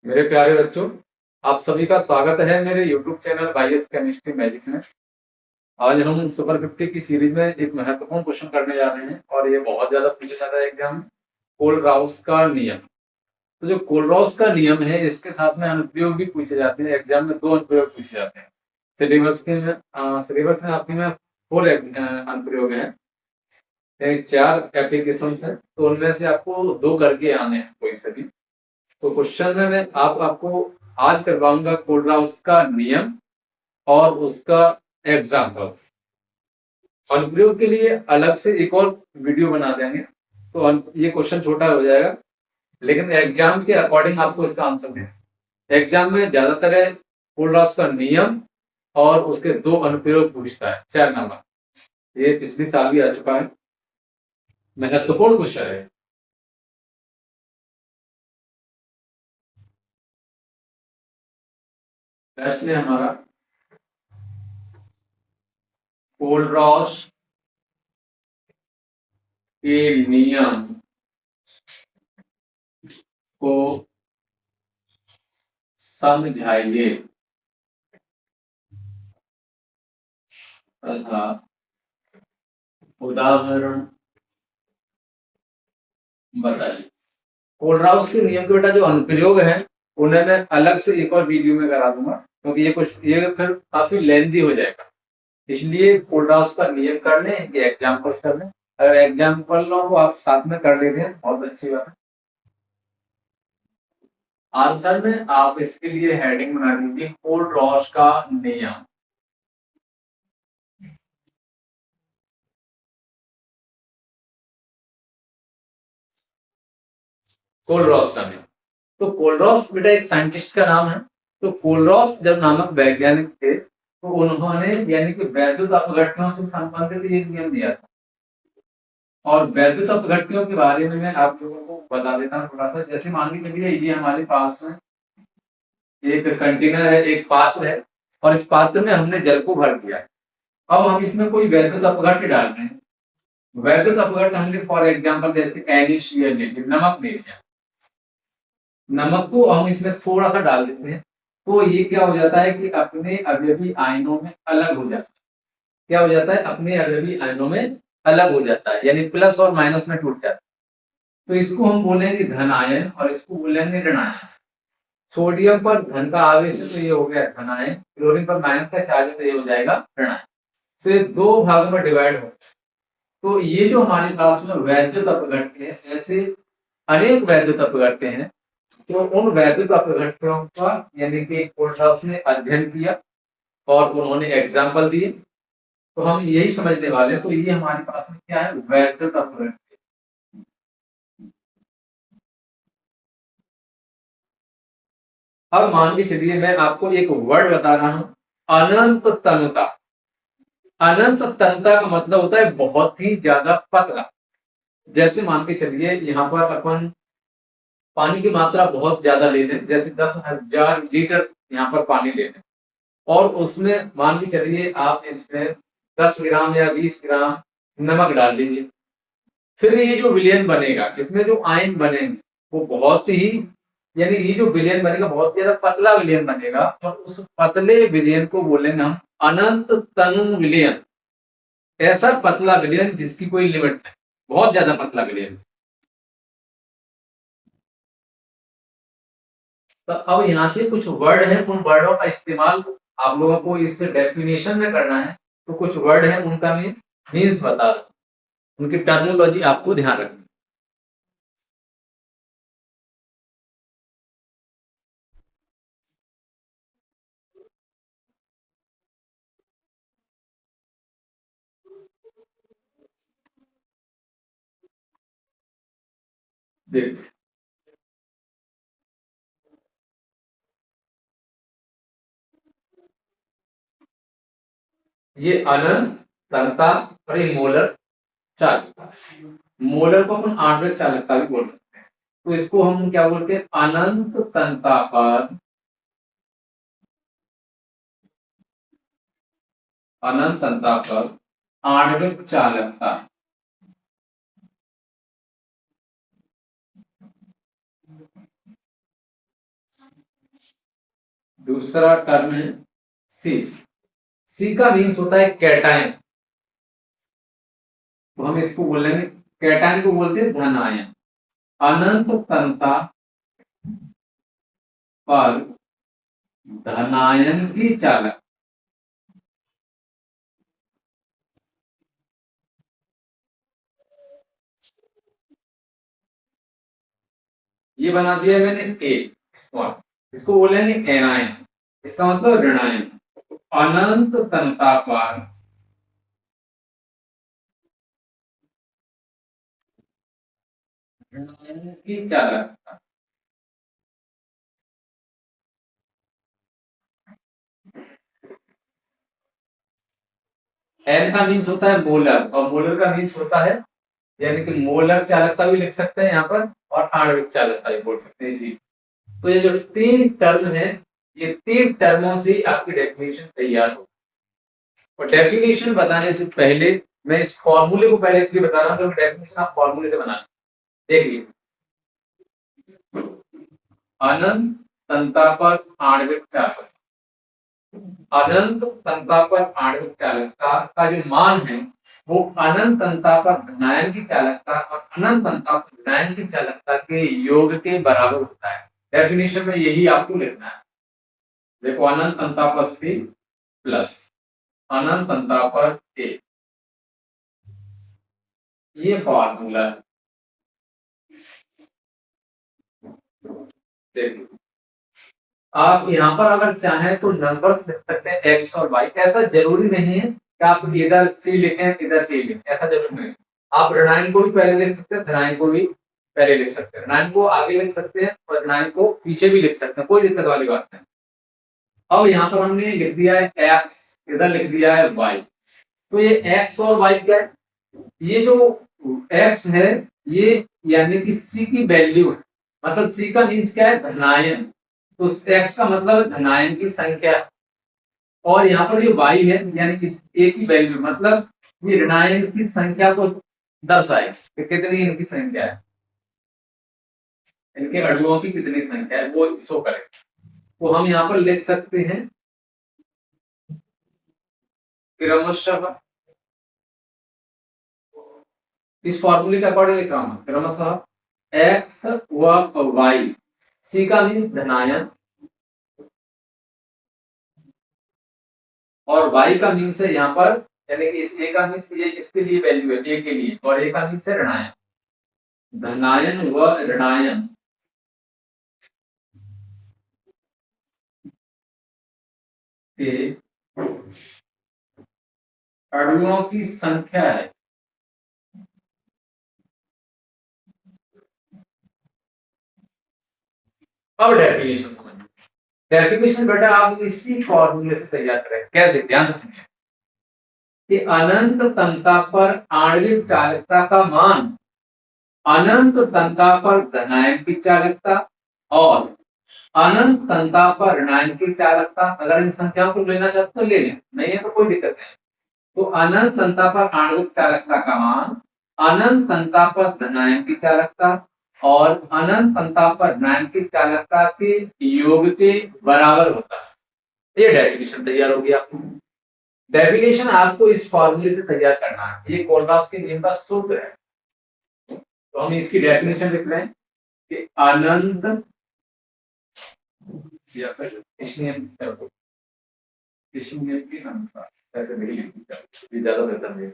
मेरे प्यारे बच्चों, आप सभी का स्वागत है मेरे YouTube चैनल बाईएस केमिस्ट्री मैजिक में। आज हम सुपर 50 की सीरीज में एक महत्वपूर्ण क्वेश्चन करने जा रहे हैं और ये बहुत ज्यादा पूछा जाता है एग्जाम में। कोलराउस का नियम। तो जो कोलराउस का नियम है इसके साथ में अनुप्रयोग भी पूछे जाते हैं एग्जाम में। 2 अनुप्रयोग पूछे जाते हैं। सिलेबस में आपके में 4 अनुप्रयोग है, 4 एप्लीकेशन है, तो उनमें से आपको 2 करके आने हैं कोई से भी। तो क्वेश्चन में मैं आपको आज करवाऊंगा कोलराउस का नियम और उसका एग्जाम्पल्स। अनुप्रयोग के लिए अलग से एक और वीडियो बना देंगे, तो ये क्वेश्चन छोटा हो जाएगा, लेकिन एग्जाम के अकॉर्डिंग आपको इसका आंसर देना। एग्जाम में ज्यादातर है कोलराउस का नियम और उसके 2 अनुप्रयोग पूछता है 4 नंबर। ये पिछली साल भी आ चुका है, महत्वपूर्ण क्वेश्चन है। नेक्स्ट में हमारा कोलराउस के नियम को समझाइए तथा उदाहरण बताइए। कोलराउस के नियम के बेटा जो अनुप्रयोग है उन्हें मैं अलग से एक और वीडियो में करा दूंगा, क्योंकि ये फिर काफी लेंदी हो जाएगा। इसलिए कोलराउस का नियम कर लें, इनके एग्जाम्पल्स कर लें। अगर एग्जाम्पलों को आप साथ में कर लेते हैं बहुत अच्छी बात है। आंसर में आप इसके लिए हेडिंग बना दीजिए कोलराउस का नियम। कोलराउस का नियम, तो कोलराउस बेटा एक साइंटिस्ट का नाम है। तो कोलराउस जब नामक वैज्ञानिक थे तो उन्होंने यानी कि वैद्युत अपघटनों से संबंधित एक नियम दिया था। और वैद्युत अपघटनों के बारे में मैं आप लोगों को बता देता हूँ थोड़ा सा। जैसे मान के चलिए ये हमारे पास में एक कंटेनर है, एक पात्र है, और इस पात्र में हमने जल को भर दिया है। अब हम इसमें कोई वैद्युत अपघट्य डाल रहे हैं। वैद्युत अपघट्य हमने फॉर एग्जाम्पल जैसे NaCl नमक ले लिया। नमक को हम इसमें थोड़ा सा डाल देते हैं, तो ये क्या हो जाता है कि अपने अवयवी आयनों में अलग हो जाता है। क्या हो जाता है? अपने अवयवी आयनों में अलग हो जाता है, यानी प्लस और माइनस में टूट जाता है। तो इसको हम बोलेंगे धन आयन और इसको बोलेंगे ऋण आयन। सोडियम पर धन का आवेश है तो ये हो गया धन आयन, क्लोरीन पर माइनस का चार्ज है तो ये हो जाएगा ऋण आयन। तो ये 2 भागों में डिवाइड हो। तो ये जो हमारे पास में वैद्युत अपघट्य है, ऐसे अनेक वैद्युत अपघट्य हैं। तो उन वैद्युत अपघट्यों का यानी कि कोलराउस ने अध्ययन किया और उन्होंने एग्जाम्पल दिए। तो हम यही समझने वाले हैं। तो ये हमारे पास में क्या है? वैद्युत अपघट्य। अब मान के चलिए मैं आपको एक वर्ड बता रहा हूं, अनंत तनुता। अनंत तनुता का मतलब होता है बहुत ही ज्यादा पतला। जैसे मान के चलिए यहाँ पर अपन पानी की मात्रा बहुत ज्यादा ले लें, जैसे 10,000 लीटर यहाँ पर पानी ले लें, और उसमें मान के चलिए आप इसमें 10 ग्राम या 20 ग्राम नमक डाल दीजिए। फिर ये जो विलयन बनेगा, इसमें जो आयन बनेंगे वो बहुत ही, यानी ये जो विलयन बनेगा बहुत ज्यादा पतला विलयन बनेगा, और उस पतले विलयन को बोलेंगे हम अनंत तनु विलयन। ऐसा पतला विलयन जिसकी कोई लिमिट नहीं, बहुत ज्यादा पतला विलयन। तो अब यहाँ से कुछ वर्ड है, उन वर्डों का इस्तेमाल आप लोगों को इस डेफिनेशन में करना है। तो कुछ वर्ड है उनका मैं मीन्स बता रहा हूँ, उनकी टर्मिनोलॉजी आपको ध्यान रखनी। देख, ये अनंत, तनता और ये मोलर चालकता। मोलर को अपन आणविक चालकता भी बोल सकते हैं। तो इसको हम क्या बोलते हैं? अनंत तनता पर, अनंत तनता पर आणविक चालकता। दूसरा टर्म है सी। सी का मीन्स होता है कैटायन, तो हम इसको बोलेंगे, कैटायन को बोलते हैं धन आयन। अनंत तनता पर धनायन की चालक, ये बना दिया मैंने ए, इसको बोलेंगे एनायन, इसका मतलब ऋणायन। अनंत तनता पर ऋणायन की चालकता, एन का मीन्स होता है मोलर, और मोलर का मीन्स होता है, यानी कि मोलर चालकता भी लिख सकते हैं यहाँ पर, और आणविक चालकता भी बोल सकते हैं इसी। तो ये जो तीन टर्म है, ये तीन टर्मों से आपकी डेफिनेशन तैयार हो। और डेफिनेशन बताने से पहले मैं इस फॉर्मूले को पहले इसलिए बता रहा हूँ, क्योंकि डेफिनेशन आप फॉर्मूले से बनाना। देखिए, अनंत तनता पर आणविक चालकता, अनंत तनता पर आणविक चालकता का जो मान है वो अनंत तनता पर धनायन की चालकता और अनंत तनता पर ऋणायन की चालकता के योग के बराबर होता है। डेफिनेशन में यही आपको लिखना है। देखो, अनंत तनता पर सी प्लस अनंत तनता पर ए, ये फॉर्मूला है। देखिए, आप यहाँ पर अगर चाहें तो नंबर्स लिख सकते हैं एक्स और वाई, ऐसा जरूरी नहीं है कि आप इधर सी लिखें इधर ए लिखें, ऐसा जरूरी नहीं है। आप ऋणायन को भी पहले लिख सकते हैं, धनायन को भी पहले लिख सकते हैं, ऋणायन को आगे लिख सकते हैं और ऋणायन को पीछे भी लिख सकते हैं, कोई दिक्कत वाली बात नहीं। अब यहाँ पर हमने लिख दिया है एक्स, इधर लिख दिया है वाई, तो ये एक्स और वाई क्या है, ये जो एक्स है ये यानी कि सी की वैल्यू है, मतलब सी का मीन्स क्या है, धनायन, तो एक्स का मतलब है धनायन की संख्या, और यहाँ पर ये वाई है यानी कि ए की वैल्यू, मतलब ये ऋणायन की संख्या को दर्शाए कि कितनी इनकी संख्या है, इनके अणुओं की कितनी संख्या है वो शो करे। तो हम यहाँ पर लिख सकते हैं क्रमशः, इस फॉर्मूले के अकॉर्डिंग लिख रहा हूं, क्रमशः एक्स व वाई, सी का मीन्स धनायन और वाई का मीन्स है यहाँ पर, यानी कि इस ए का मीन्स ये इसके लिए वैल्यू है, ए के लिए, और ए का मीन्स है ऋणायन, धनायन व ऋणायन के अणुओं की संख्या है। अब डेफिनेशन समझिए, डेफिनेशन बेटा आप इसी फॉर्मूले से तैयार करें। कैसे, ध्यान से समझिए कि अनंत तनता पर आणविक चालकता का मान अनंत तनता पर धनायन की चालकता और अनंत तनता पर ऋणायन की चालकता, अगर इन संख्याओं को लेना चाहते तो ले लें, नहीं है तो कोई दिक्कत नहीं। तो अनंत तनता पर आणविक चालकता का मान अनंत तनता पर धनायन की चालकता और अनंत तनता पर ऋणायन की चालकता के योग के बराबर होता है। ये डेफिनेशन तैयार होगी आपको। डेफिनेशन आपको इस फॉर्मूले से तैयार करना है, ये कोलब्रुक के नियम का सूत्र है। तो हम इसकी डेफिनेशन लिख रहे हैं कि अनंत, या फिर इस नियम के अनुसार ऐसे नहीं लिखी, ये ज्यादा बेहतर है,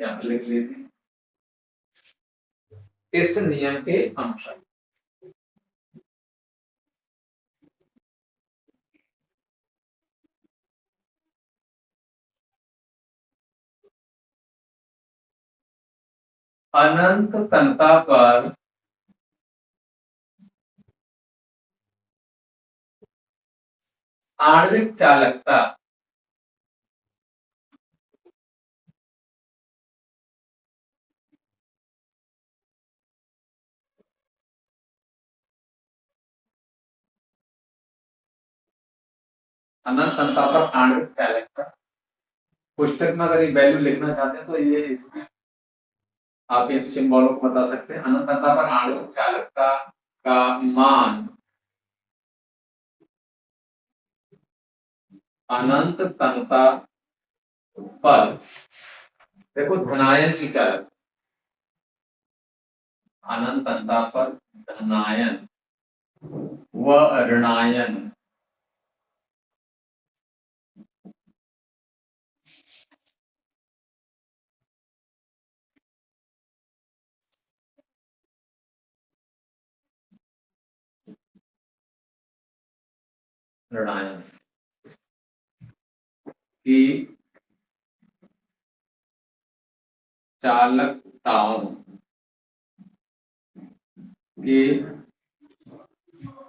यहाँ पे लिख लीजिए इस नियम के अनुसार। अनंत तनता पर आणविक चालकता अनंत तनता पर आणविक चालकता, पुस्तक में अगर ये वैल्यू लिखना चाहते हैं तो ये इसमें आप इन सिंबलों को बता सकते हैं। अनंत तनता पर आणविक चालकता का मान अनंत तनता पर देखो धनायन की चालक, अनंत तनता पर धनायन व ऋणायन ऋणायन की चालकताओं के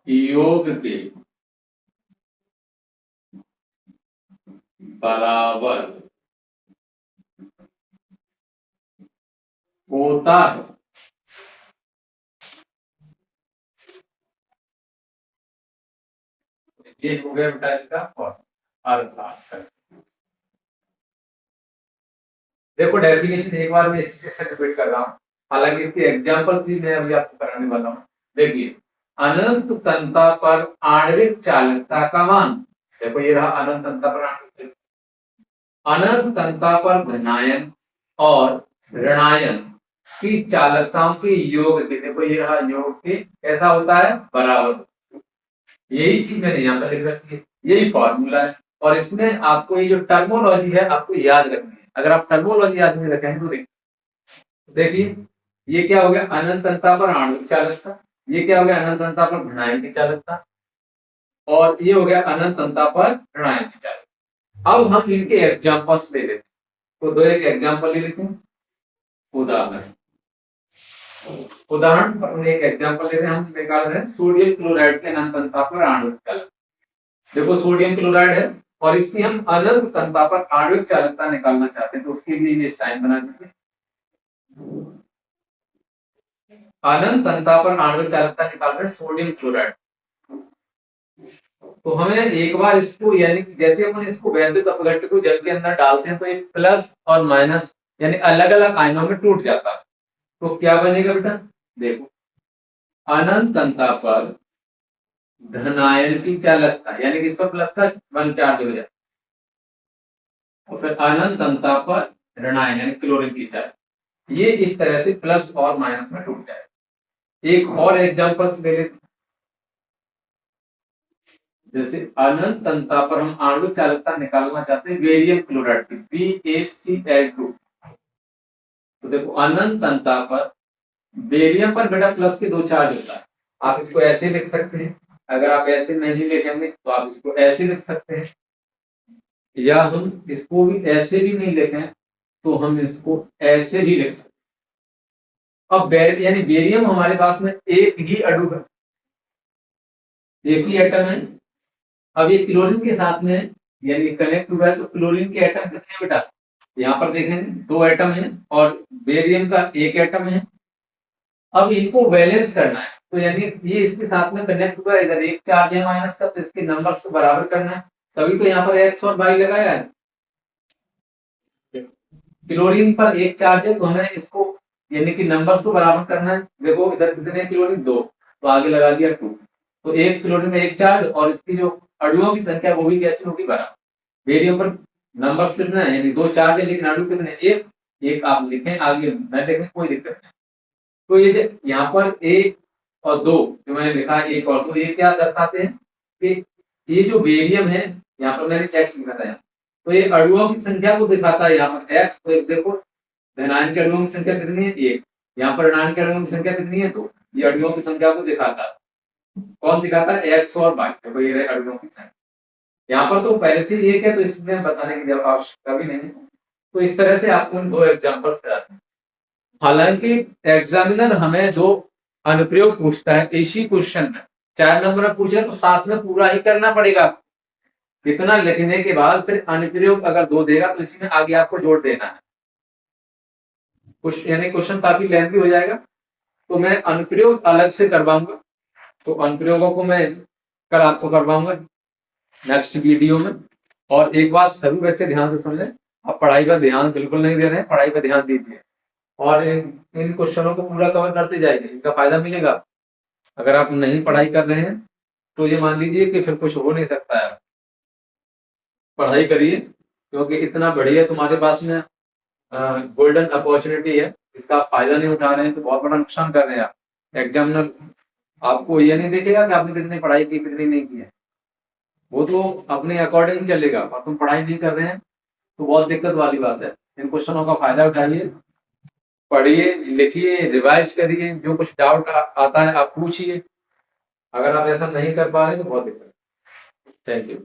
योग के बराबर होता है। ये हो गया बेटा इसका अर्थ। देखो डेफिनेशन एक बार मैं इसी से रिपीट कर रहा हूँ, हालांकि इसके एग्जांपल भी मैं अभी आपको कराने वाला हूँ। देखिए, अनंत तनता पर आणविक चालकता का मान, देखो ये रहा अनंत तनता पर आणविक, अनंत तनता पर धनायन और ऋणायन की चालकताओं के योग के, देखो ये रहा योग के कैसा होता है, बराबर। यही चीज मैंने यहाँ पर लिख रखी है, यही फॉर्मूला है। और इसमें आपको ये जो टर्मोलॉजी है आपको याद रखनी है। अगर आप टर्मोलॉजी याद नहीं रखेंगे तो देखिए ये क्या हो गया, अनंत तनता पर आणविक चालकता, ये क्या हो गया अनंत तनता पर ऋणायन की चालकता, और ये हो गया अनंत तनता पर ऋणायन की चालकता। अब हम इनके एग्जांपल्स ले लेते हैं, तो दो एक एग्जांपल ले लेते हैं। उदाहरण पर एक एग्जांपल ले रहे हैं, हम निकाल रहे हैं सोडियम क्लोराइड के अनंत तनता पर आणविक चालकता। देखो सोडियम क्लोराइड है और इसकी हम अनंत तनता पर आणविक चालकता निकालना चाहते हैं, तो उसके लिए ये साइन बना दीजिए। अनंत तनता पर आणविक चालकता निकाल रहे हैं सोडियम क्लोराइड, तो हमें एक बार इसको यानी जैसे अपन इसको वैद्युत अपघट्य को जल के अंदर डालते हैं तो ये प्लस और माइनस यानी अलग अलग आयनों में टूट जाता है। तो क्या बनेगा बेटा, देखो अनंत तनता पर धनायन की चालकता यानी कि इसका प्लस का 1 चार्ज हो जाए, और फिर अनंत तनता पर ऋणायन यानी क्लोरीन की चार्ज, ये इस तरह से प्लस और माइनस में टूट जाए। एक और एग्जांपल्स ले लेते, जैसे अनंत तनता पर हम आणविक चालकता निकालना चाहते हैं बेरियम क्लोराइड की BaCl2। तो देखो अनंत तनता पर बेरियम पर बेटा प्लस के 2 चार्ज होता है, आप इसको ऐसे लिख सकते हैं, अगर आप ऐसे नहीं लिखेंगे तो आप इसको ऐसे लिख सकते हैं, या हम इसको भी ऐसे भी नहीं लिखें तो हम इसको ऐसे भी लिख सकते हैं। अब यानी बेरियम हमारे पास में एक ही अणु है, एक ही एटम है। अब ये क्लोरीन के साथ में यानी कनेक्ट हुआ है, तो क्लोरीन के एटम कितने हैं बेटा, यहाँ पर देखें 2 एटम है और बेरियम का 1 एटम है। अब इनको बैलेंस करना है, तो यानी ये इसके साथ में कनेक्ट हुआ है, इधर एक चार्ज है माइनस का, तो इसके नंबर्स को बराबर करना है। सभी को यहाँ पर एक्स और वाई लगाया है, क्लोरीन पर 1 चार्ज है तो हमें इसको यानी कि नंबर्स को बराबर करना है। देखो इधर कितने क्लोरीन 2, तो आगे लगा दिया 2, तो एक क्लोरीन में 1 चार्ज और इसकी जो अणुओं की संख्या वो भी कैसी होगी, बराबर। बेरियम पर नंबर्स कितने हैं, यानी 2 चार्ज है लेकिन अणु कितने, एक आप लिखें आगे न लिखें कोई दिक्कत नहीं। तो ये यहाँ पर 1 और 2 जो मैंने लिखा है 1 और 2, ये क्या दर्शाते हैं कि ये जो बेरियम है, यहाँ पर मैंने एक्स लिखा था, तो ये अणुओं की संख्या को दिखाता है यहाँ पर एक्स। तो एक देखो धनायन के अणुओं की संख्या कितनी है, 1, यहाँ पर ऋणायन के अणुओं की संख्या कितनी है, 2। ये अणुओं की संख्या को दिखाता है, कौन दिखाता है, एक्स और वाई। देखो ये रहे अणुओं की संख्या, यहाँ पर तो पहले से 1 है तो इसमें बताने की आवश्यकता भी नहीं है। तो इस तरह से आपको इन 2 एग्जाम्पल्स कराते हैं। हालांकि एग्जामिनर हमें जो अनुप्रयोग पूछता है इसी क्वेश्चन में 4 नंबर पूछे तो साथ में पूरा ही करना पड़ेगा, इतना लिखने के बाद फिर अनुप्रयोग अगर 2 देगा तो इसी में आगे आपको जोड़ देना है। यानी क्वेश्चन काफी लेंथी हो जाएगा, तो मैं अनुप्रयोग अलग से करवाऊंगा, तो अनुप्रयोगों को मैं कल आपको करवाऊंगा नेक्स्ट वीडियो में। और एक बात सभी बच्चे ध्यान से सुन लें, आप पढ़ाई पर ध्यान बिल्कुल नहीं दे रहे हैं, पढ़ाई पर ध्यान दीजिए और इन क्वेश्चनों को पूरा कवर करते जाइए, इनका फायदा मिलेगा। अगर आप नहीं पढ़ाई कर रहे हैं तो ये मान लीजिए कि फिर कुछ हो नहीं सकता है। पढ़ाई करिए, क्योंकि इतना बढ़िया तुम्हारे पास में गोल्डन अपॉर्चुनिटी है, इसका आप फायदा नहीं उठा रहे हैं तो बहुत बड़ा नुकसान कर रहे हैं आप। एग्जामिनर आपको ये नहीं देखेगा कि आपने कितनी पढ़ाई की कितनी नहीं की है, वो तो अपने अकॉर्डिंग चलेगा, और तुम पढ़ाई नहीं कर रहे हैं तो बहुत दिक्कत वाली बात है। इन क्वेश्चनों का फायदा उठाइए, पढ़िए, लिखिए, रिवाइज करिए, जो कुछ डाउट आता है आप पूछिए। अगर आप ऐसा नहीं कर पा रहे तो बहुत दिक्कत। Thank you.